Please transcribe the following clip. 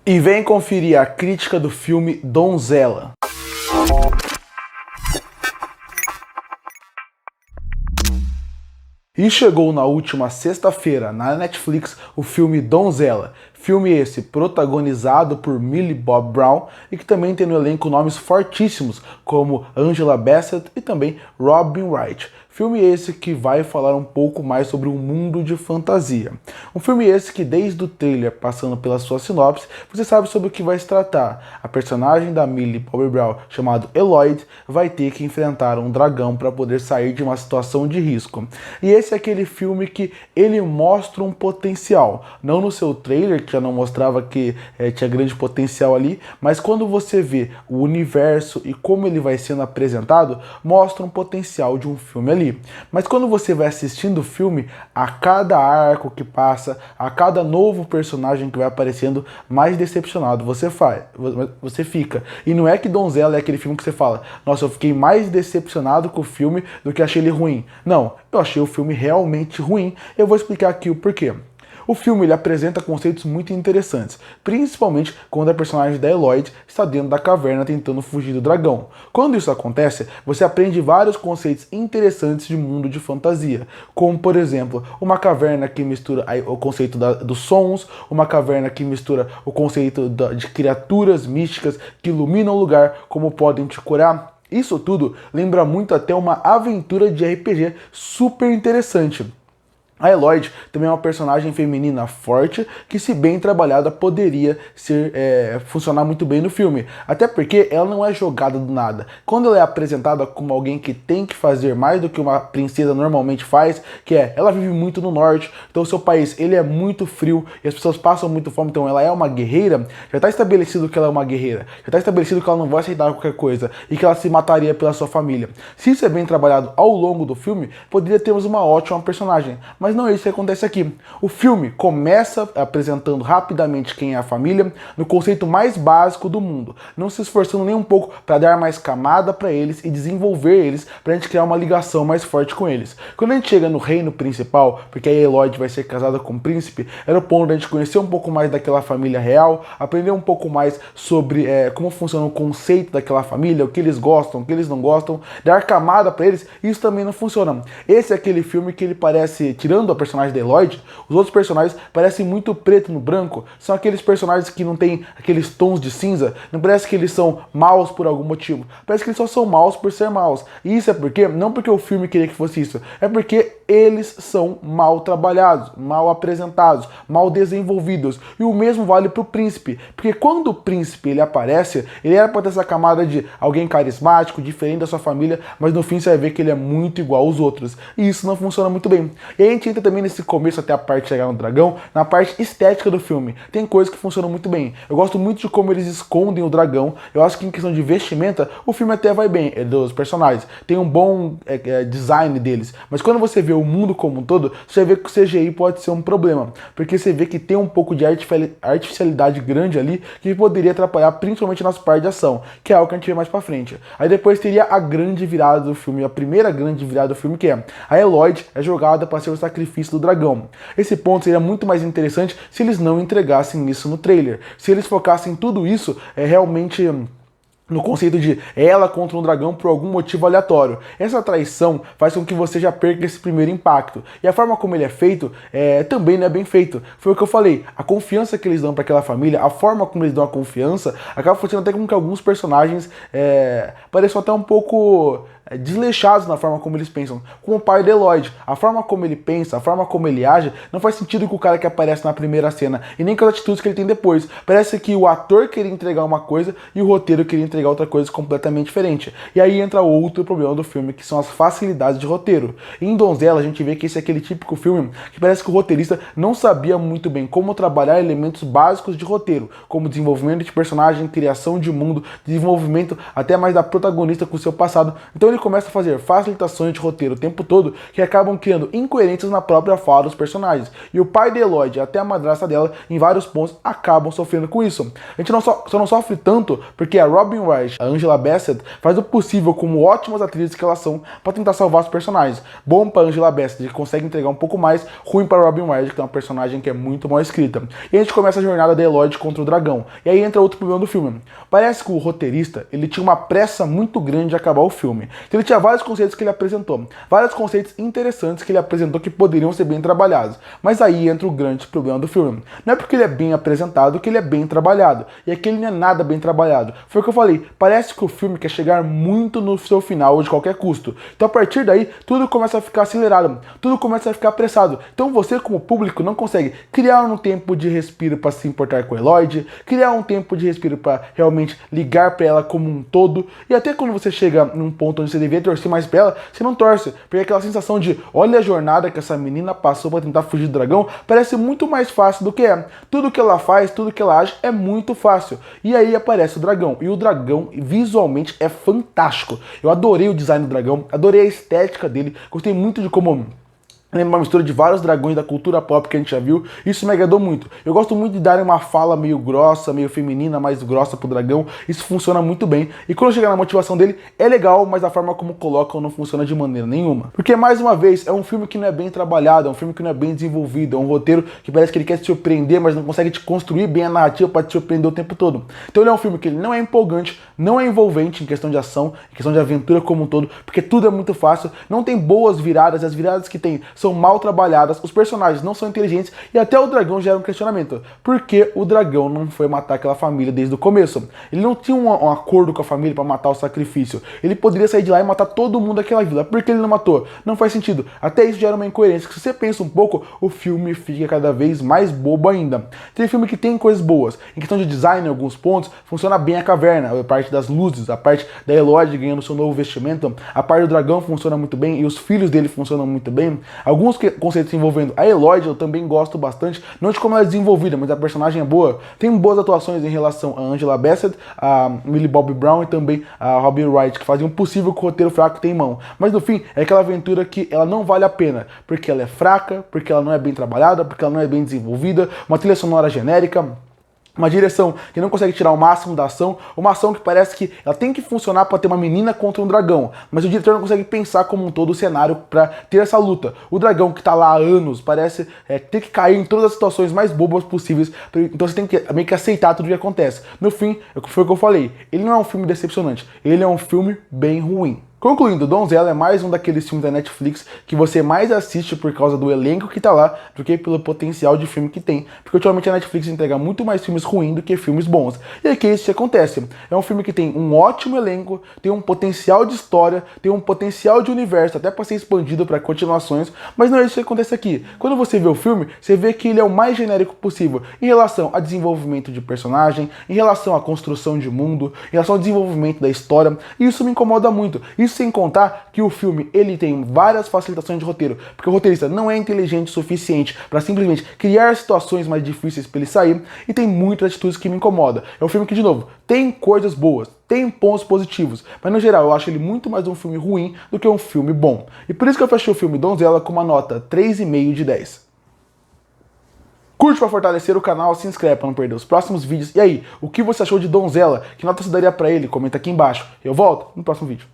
E vem conferir a crítica do filme Donzela. E chegou na última sexta-feira na Netflix o filme Donzela. Filme esse protagonizado por Millie Bobby Brown e que também tem no elenco nomes fortíssimos como Angela Bassett e também Robin Wright. Filme esse que vai falar um pouco mais sobre um mundo de fantasia. Um filme esse que desde o trailer, passando pela sua sinopse, você sabe sobre o que vai se tratar. A personagem da Millie Bobby Brown, chamado Eloyd, vai ter que enfrentar um dragão para poder sair de uma situação de risco. E esse é aquele filme que ele mostra um potencial. Não no seu trailer, que já não mostrava que tinha grande potencial ali, mas quando você vê o universo e como ele vai sendo apresentado, mostra um potencial de um filme ali. Mas quando você vai assistindo o filme, a cada arco que passa, a cada novo personagem que vai aparecendo, mais decepcionado você fica. E não é que Donzela é aquele filme que você fala, nossa, eu fiquei mais decepcionado com o filme do que achei ele ruim. Não, eu achei o filme realmente ruim. Eu vou explicar aqui o porquê. O filme ele apresenta conceitos muito interessantes, principalmente quando a personagem da Eloyd está dentro da caverna tentando fugir do dragão. Quando isso acontece, você aprende vários conceitos interessantes de mundo de fantasia, como por exemplo, uma caverna que mistura o conceito dos sons, uma caverna que mistura o conceito de criaturas místicas que iluminam o lugar, como podem te curar. Isso tudo lembra muito até uma aventura de RPG super interessante. A Eloyd também é uma personagem feminina forte que, se bem trabalhada, poderia funcionar muito bem no filme. Até porque ela não é jogada do nada. Quando ela é apresentada como alguém que tem que fazer mais do que uma princesa normalmente faz, que ela vive muito no norte, então o seu país ele é muito frio e as pessoas passam muito fome, então ela é uma guerreira, já está estabelecido que ela é uma guerreira, já está estabelecido que ela não vai aceitar qualquer coisa e que ela se mataria pela sua família. Se isso é bem trabalhado ao longo do filme, poderia termos uma ótima personagem. Mas não é isso que acontece aqui. O filme começa apresentando rapidamente quem é a família, no conceito mais básico do mundo, não se esforçando nem um pouco para dar mais camada para eles e desenvolver eles, para a gente criar uma ligação mais forte com eles. Quando a gente chega no reino principal, porque a Eloyd vai ser casada com o príncipe, era o ponto da gente conhecer um pouco mais daquela família real, aprender um pouco mais sobre como funciona o conceito daquela família, o que eles gostam, o que eles não gostam, dar camada para eles. Isso também não funciona. Esse é aquele filme que ele parece, tirando a personagem da Eloyd, os outros personagens parecem muito preto no branco, são aqueles personagens que não tem aqueles tons de cinza, não parece que eles são maus por algum motivo, parece que eles só são maus por ser maus. E isso é porque, não porque o filme queria que fosse isso, é porque eles são mal trabalhados, mal apresentados, mal desenvolvidos. E o mesmo vale pro príncipe, porque quando o príncipe ele aparece, ele era pra ter essa camada de alguém carismático, diferente da sua família, mas no fim você vai ver que ele é muito igual aos outros, e isso não funciona muito bem. E aí a gente entra também nesse começo até a parte de chegar no dragão, na parte estética do filme. Tem coisas que funcionam muito bem. Eu gosto muito de como eles escondem o dragão. Eu acho que em questão de vestimenta, o filme até vai bem, dos personagens. Tem um bom design deles. Mas quando você vê o mundo como um todo, você vê que o CGI pode ser um problema. Porque você vê que tem um pouco de artificialidade grande ali, que poderia atrapalhar principalmente nas partes de ação, que é algo que a gente vê mais pra frente. Aí depois teria a grande virada do filme, a primeira grande virada do filme, que é a Eloyd é jogada para ser o sacrifício do dragão. Esse ponto seria muito mais interessante se eles não entregassem isso no trailer. Se eles focassem tudo isso realmente no conceito de ela contra um dragão por algum motivo aleatório. Essa traição faz com que você já perca esse primeiro impacto. E a forma como ele é feito também não é bem feito. Foi o que eu falei. A confiança que eles dão para aquela família, a forma como eles dão a confiança, acaba fazendo até com que alguns personagens pareçam até um pouco desleixados na forma como eles pensam. Como o pai de Eloyd. A forma como ele pensa, a forma como ele age, não faz sentido com o cara que aparece na primeira cena. E nem com as atitudes que ele tem depois. Parece que o ator queria entregar uma coisa e o roteiro queria entregar outra coisa completamente diferente. E aí entra outro problema do filme, que são as facilidades de roteiro. Em Donzela a gente vê que esse é aquele típico filme que parece que o roteirista não sabia muito bem como trabalhar elementos básicos de roteiro, como desenvolvimento de personagem, criação de mundo, desenvolvimento até mais da protagonista com o seu passado. Então ele começa a fazer facilitações de roteiro o tempo todo que acabam criando incoerências na própria fala dos personagens. E o pai de Eloy e até a madrasta dela, em vários pontos, acabam sofrendo com isso. A gente só não sofre tanto porque a Robin Wright, a Angela Bassett, faz o possível como ótimas atrizes que elas são para tentar salvar os personagens. Bom para Angela Bassett, que consegue entregar um pouco mais, ruim para Robin Wright, que é uma personagem que é muito mal escrita. E a gente começa a jornada de Eloy contra o dragão. E aí entra outro problema do filme. Parece que o roteirista, ele tinha uma pressa muito grande de acabar o filme. Então ele tinha vários conceitos que ele apresentou, vários conceitos interessantes que ele apresentou que poderiam ser bem trabalhados. Mas aí entra o grande problema do filme. Não é porque ele é bem apresentado que ele é bem trabalhado. E aqui ele não é nada bem trabalhado. Foi o que eu falei, parece que o filme quer chegar muito no seu final de qualquer custo. Então a partir daí, tudo começa a ficar acelerado, tudo começa a ficar apressado. Então você como público não consegue criar um tempo de respiro para se importar com Eloy, criar um tempo de respiro para realmente ligar para ela como um todo. E até quando você chega num ponto onde você devia torcer mais pra ela, você não torce. Porque aquela sensação de, olha a jornada que essa menina passou para tentar fugir do dragão, parece muito mais fácil do que é. Tudo que ela faz, tudo que ela age é muito fácil. E aí aparece o dragão. E o dragão visualmente é fantástico. Eu adorei o design do dragão, adorei a estética dele, gostei muito de como lembra uma mistura de vários dragões da cultura pop que a gente já viu. Isso me agradou muito. Eu gosto muito de dar uma fala meio grossa, meio feminina, mais grossa pro dragão. Isso funciona muito bem. E quando chegar na motivação dele, é legal, mas a forma como colocam não funciona de maneira nenhuma. Porque, mais uma vez, é um filme que não é bem trabalhado, é um filme que não é bem desenvolvido, é um roteiro que parece que ele quer te surpreender, mas não consegue te construir bem a narrativa para te surpreender o tempo todo. Então ele é um filme que ele não é empolgante, não é envolvente em questão de ação, em questão de aventura como um todo, porque tudo é muito fácil, não tem boas viradas, as viradas que tem são mal trabalhadas, os personagens não são inteligentes e até o dragão gera um questionamento. Por que o dragão não foi matar aquela família desde o começo? Ele não tinha um acordo com a família para matar o sacrifício. Ele poderia sair de lá e matar todo mundo daquela vila. Por que ele não matou? Não faz sentido. Até isso gera uma incoerência. Se você pensa um pouco, o filme fica cada vez mais bobo ainda. Tem filme que tem coisas boas. Em questão de design, em alguns pontos, funciona bem a caverna, a parte das luzes, a parte da Eloy ganhando seu novo vestimento, a parte do dragão funciona muito bem e os filhos dele funcionam muito bem. Alguns conceitos envolvendo a Eloy eu também gosto bastante, não de como ela é desenvolvida, mas a personagem é boa. Tem boas atuações em relação a Angela Bassett, a Millie Bobby Brown e também a Robin Wright, que faziam o possível com o roteiro fraco tem em mão. Mas no fim, é aquela aventura que ela não vale a pena, porque ela é fraca, porque ela não é bem trabalhada, porque ela não é bem desenvolvida, uma trilha sonora genérica, uma direção que não consegue tirar o máximo da ação, uma ação que parece que ela tem que funcionar para ter uma menina contra um dragão, mas o diretor não consegue pensar como um todo o cenário para ter essa luta. O dragão que tá lá há anos parece ter que cair em todas as situações mais bobas possíveis, então você tem que meio que aceitar tudo o que acontece. No fim, foi o que eu falei, ele não é um filme decepcionante, ele é um filme bem ruim. Concluindo, Donzella é mais um daqueles filmes da Netflix que você mais assiste por causa do elenco que tá lá do que pelo potencial de filme que tem. Porque ultimamente a Netflix entrega muito mais filmes ruins do que filmes bons. E aqui é isso que acontece. É um filme que tem um ótimo elenco, tem um potencial de história, tem um potencial de universo, até para ser expandido para continuações, mas não é isso que acontece aqui. Quando você vê o filme, você vê que ele é o mais genérico possível em relação a desenvolvimento de personagem, em relação à construção de mundo, em relação ao desenvolvimento da história, e isso me incomoda muito. Isso sem contar que o filme ele tem várias facilitações de roteiro, porque o roteirista não é inteligente o suficiente para simplesmente criar situações mais difíceis para ele sair, e tem muitas atitudes que me incomodam. É um filme que, de novo, tem coisas boas, tem pontos positivos, mas no geral eu acho ele muito mais um filme ruim do que um filme bom. E por isso que eu fechei o filme Donzella com uma nota 3,5 de 10. Curte para fortalecer o canal, se inscreve para não perder os próximos vídeos. E aí, o que você achou de Donzella? Que nota você daria para ele? Comenta aqui embaixo. Eu volto no próximo vídeo.